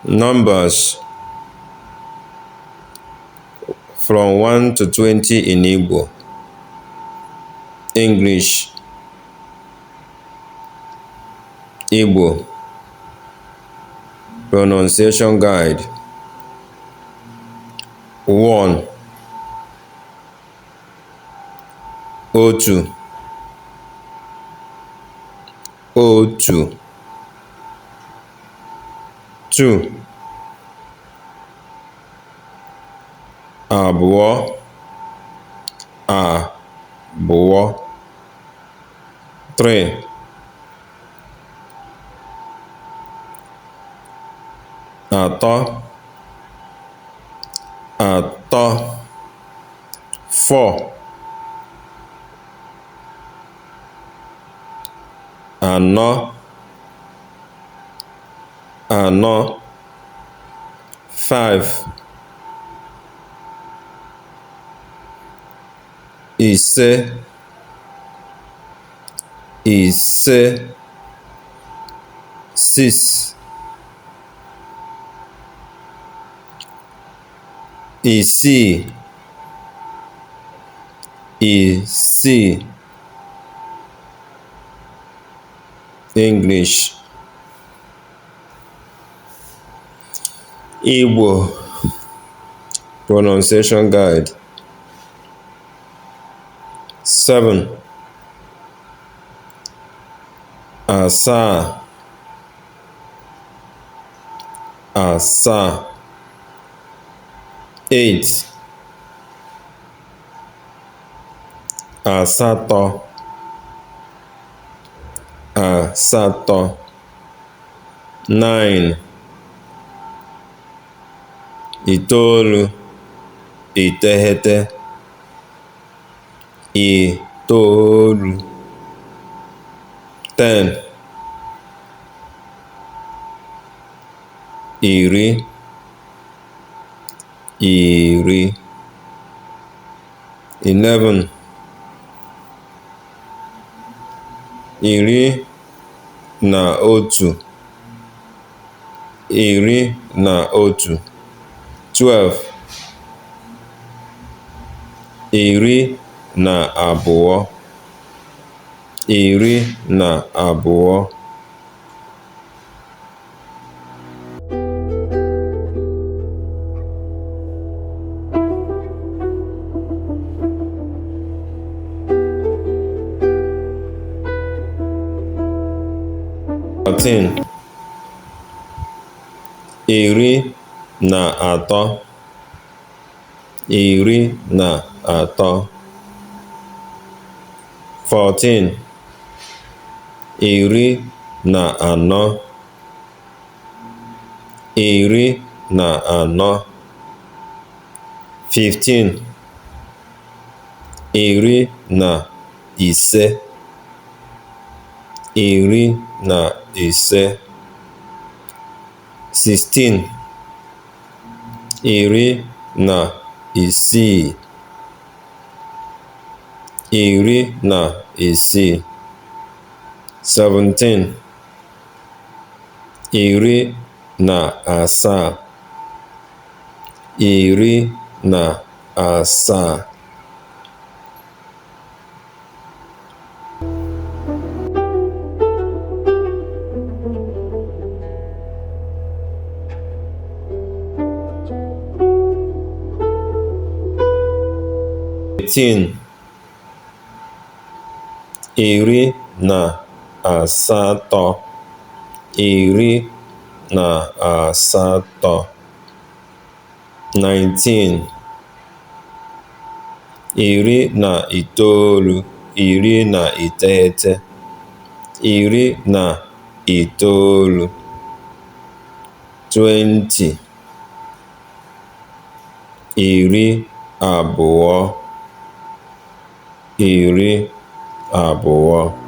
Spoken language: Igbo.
Numbers from 1 to 20 in Igbo. English. Igbo. Pronunciation Guide. 1. Otu. Otu. 2. Abụọ. Abụọ. 3. Atọ. Atọ. 4. Anọ. Anọ. 5. Ise. Ise. 6. Isii. Isii. English. Igbo. Pronunciation Guide. 7. Asaa. Asaa. 8. Asatọ. Asatọ. 9. Itoolu. Iteghete. Itoolu. 10. Iri. Iri. 11. Iri na otu. Iri na otu. 12. Iri na abụọ. Iri na abụọ. Iri na atọ. Iri na atọ. 14. Iri na anọ. Iri na anọ. 15. Iri na ise. Iri na ise. 16. Iri na isii. Iri na isii. 17. Iri na asaa. Iri na asaa. Iri na asatọ. Iri na asatọ. 19. Iri na itoolu. Iri na iteghete. Iri na itoolu. 20. Iri abụọ. Iri abụọ.